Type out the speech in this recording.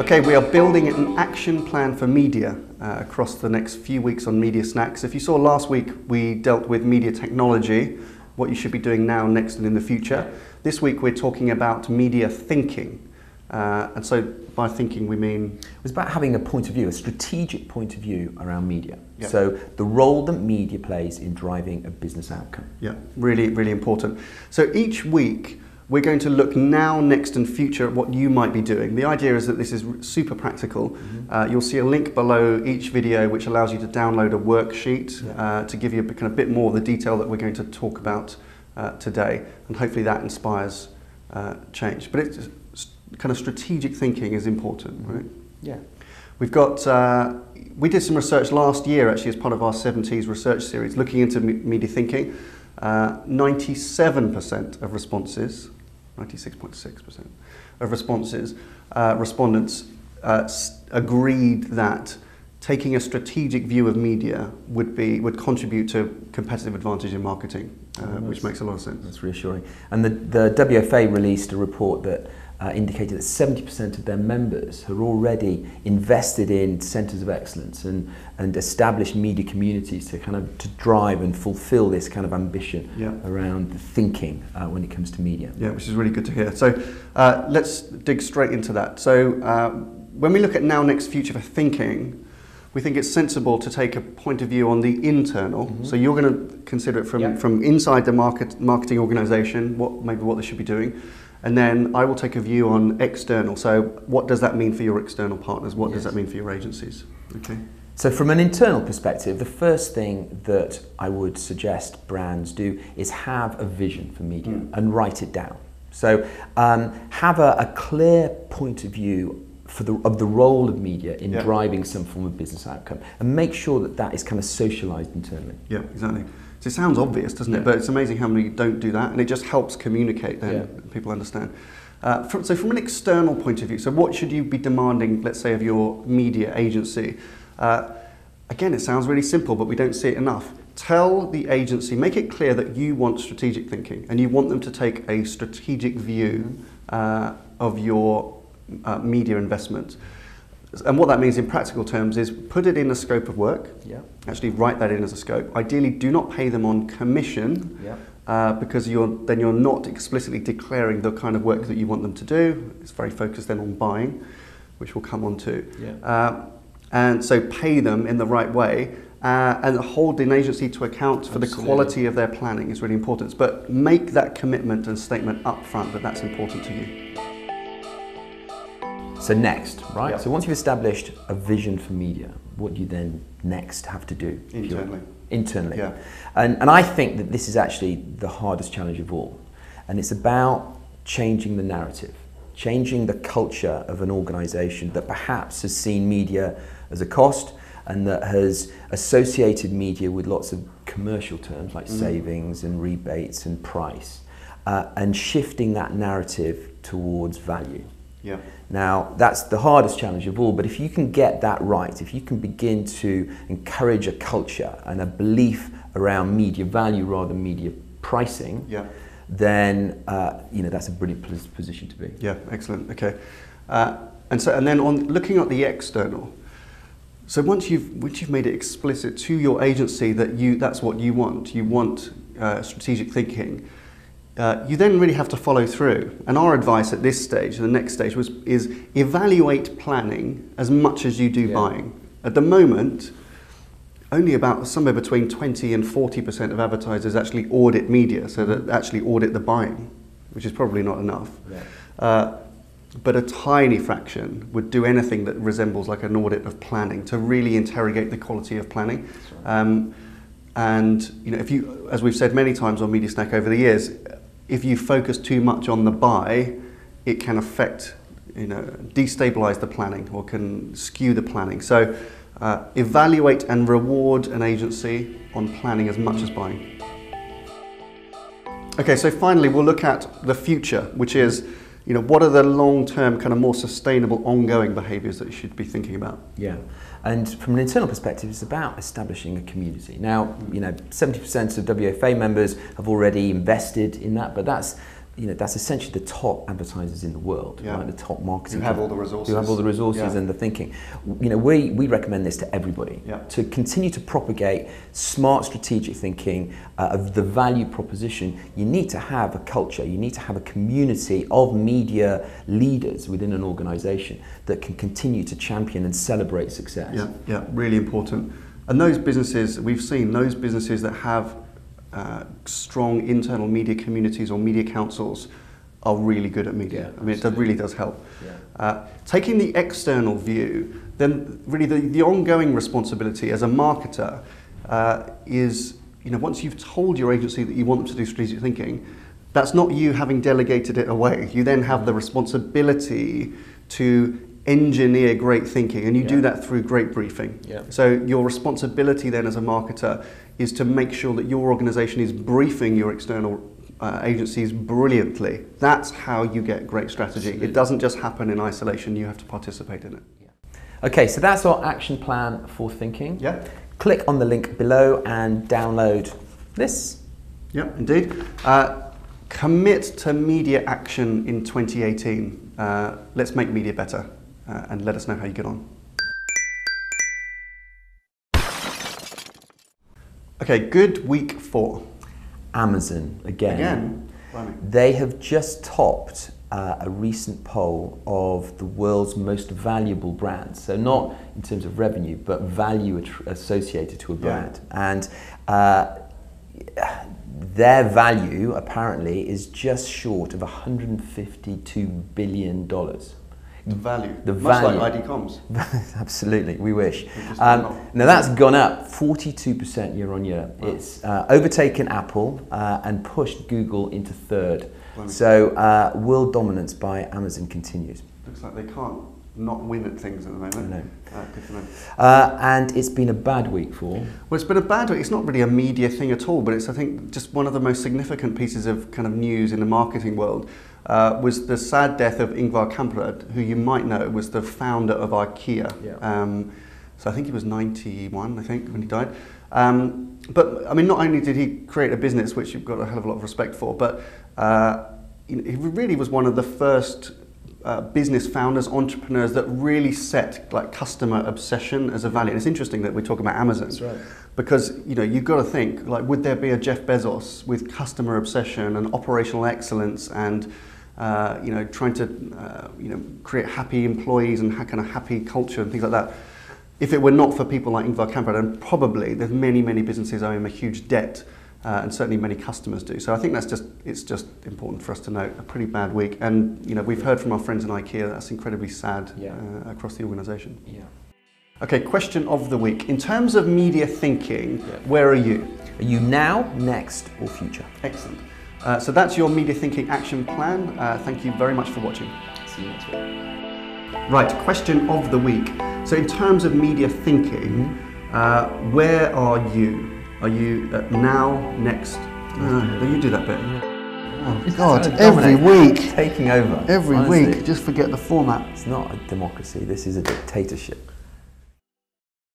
Okay, we are building an action plan for media across the next few weeks on Media Snacks. If you saw last week, we dealt with media technology, what you should be doing now, next and in the future. This week we're talking about media thinking. And so by thinking we mean... It was about having a point of view, a strategic point of view around media. Yep. So the role that media plays in driving a business outcome. Yeah, really, really important. So each week we're going to look now, next and future at what you might be doing. The idea is that this is super practical. You'll see a link below each video which allows you to download a worksheet to give you a bit more of the detail that we're going to talk about today, and hopefully that inspires change. But it's kind of strategic thinking is important, right? Yeah. We've got, we did some research last year actually as part of our 70s research series looking into media thinking. 97% of responses, 96.6% of responses, respondents agreed that taking a strategic view of media would contribute to competitive advantage in marketing, which makes a lot of sense. That's reassuring. And the WFA released a report that indicated that 70% of their members had already invested in centres of excellence and established media communities to drive and fulfil this kind of ambition around thinking when it comes to media. Yeah, which is really good to hear. So let's dig straight into that. So when we look at now, next, future for thinking, we think it's sensible to take a point of view on the internal. So you're going to consider it from inside the marketing organisation, what they should be doing. And then I will take a view on external. So what does that mean for your external partners? What does that mean for your agencies? Okay. So from an internal perspective, the first thing that I would suggest brands do is have a vision for media and write it down. So have a clear point of view of the role of media in driving some form of business outcome, and make sure that that is kind of socialised internally. Yeah, exactly. So it sounds obvious, doesn't it? But it's amazing how many don't do that, and it just helps communicate then people understand. So from an external point of view, so what should you be demanding, let's say, of your media agency? Again, it sounds really simple, but we don't see it enough. Tell the agency, make it clear that you want strategic thinking, and you want them to take a strategic view of your media investment. And what that means in practical terms is put it in a scope of work. Actually write that in as a scope. Ideally, do not pay them on commission because then you're not explicitly declaring the kind of work that you want them to do. It's very focused then on buying, which we'll come on to. And so pay them in the right way and hold an agency to account for the quality of their planning is really important. But make that commitment and statement up front that that's important to you. So next, right? So once you've established a vision for media, what do you then next have to do? Internally. Yeah. And I think that this is actually the hardest challenge of all. And it's about changing the narrative, changing the culture of an organisation that perhaps has seen media as a cost and that has associated media with lots of commercial terms like savings and rebates and price, and shifting that narrative towards value. Now, that's the hardest challenge of all, but if you can get that right, if you can begin to encourage a culture and a belief around media value rather than media pricing, then that's a brilliant position to be. Yeah, excellent. Okay, and then on looking at the external. So once you've made it explicit to your agency that that's what you want strategic thinking. You then really have to follow through. And our advice at this stage, the next stage, is evaluate planning as much as you do buying. At the moment, only about somewhere between 20 and 40% of advertisers actually audit media, so that actually audit the buying, which is probably not enough. But a tiny fraction would do anything that resembles like an audit of planning to really interrogate the quality of planning. And if you, as we've said many times on Media Snack over the years, if you focus too much on the buy, it can affect, destabilize the planning or can skew the planning. So evaluate and reward an agency on planning as much as buying. Okay, so finally we'll look at the future, which is, what are the long-term, kind of more sustainable, ongoing behaviours that you should be thinking about? Yeah. And from an internal perspective, it's about establishing a community. Now, 70% of WFA members have already invested in that, but that's essentially the top advertisers in the world, right? The top marketing. Who have all the resources. Who have all the resources and the thinking. We recommend this to everybody to continue to propagate smart strategic thinking of the value proposition. You need to have a culture, you need to have a community of media leaders within an organization that can continue to champion and celebrate success. Yeah, really important. And those businesses, we've seen those businesses that have strong internal media communities or media councils are really good at media. I mean, it really does help. Taking the external view, then really the ongoing responsibility as a marketer is, once you've told your agency that you want them to do strategic thinking, that's not you having delegated it away. You then have the responsibility to engineer great thinking, and you do that through great briefing. So your responsibility then as a marketer is to make sure that your organization is briefing your external agencies brilliantly. That's how you get great strategy. Absolutely. It doesn't just happen in isolation, you have to participate in it. Okay, so that's our action plan for thinking. Click on the link below and download this. Indeed. Commit to media action in 2018. Let's make media better, and let us know how you get on. Okay, good week 4. Amazon, again. They have just topped a recent poll of the world's most valuable brands. So not in terms of revenue, but value associated to a brand. And their value, apparently, is just short of $152 billion. The value. Much like ID Comms. Absolutely, we wish. Now that's gone up 42% year on year. Wow. It's overtaken Apple and pushed Google into 3rd. So world dominance by Amazon continues. Looks like they can't not win at things at the moment. I know. Good for them. And it's been a bad week for... Well, it's been a bad week. It's not really a media thing at all, but it's, I think, just one of the most significant pieces of kind of news in the marketing world. Was the sad death of Ingvar Kamprad, who you might know was the founder of IKEA. So I think he was 91, I think, when he died. But I mean, not only did he create a business, which you've got a hell of a lot of respect for, but he really was one of the first business founders, entrepreneurs that really set like customer obsession as a value. And it's interesting that we're talking about Amazon. That's right. Because you've got to think, like, would there be a Jeff Bezos with customer obsession and operational excellence and trying to create happy employees and kind of happy culture and things like that, if it were not for people like Ingvar Kamprad? And probably there's many businesses owe him a huge debt, and certainly many customers do. So I think it's just important for us to note. A pretty bad week, and we've heard from our friends in IKEA that's incredibly sad across the organisation. Okay, question of the week. In terms of media thinking, where are you? Are you now, next, or future? Excellent. So that's your media thinking action plan. Thank you very much for watching. See you next week. Right, question of the week. So in terms of media thinking, where are you? Are you now, next? No, you do that bit. Oh God, every week. Taking over. Every honestly. Week, just forget the format. It's not a democracy, this is a dictatorship.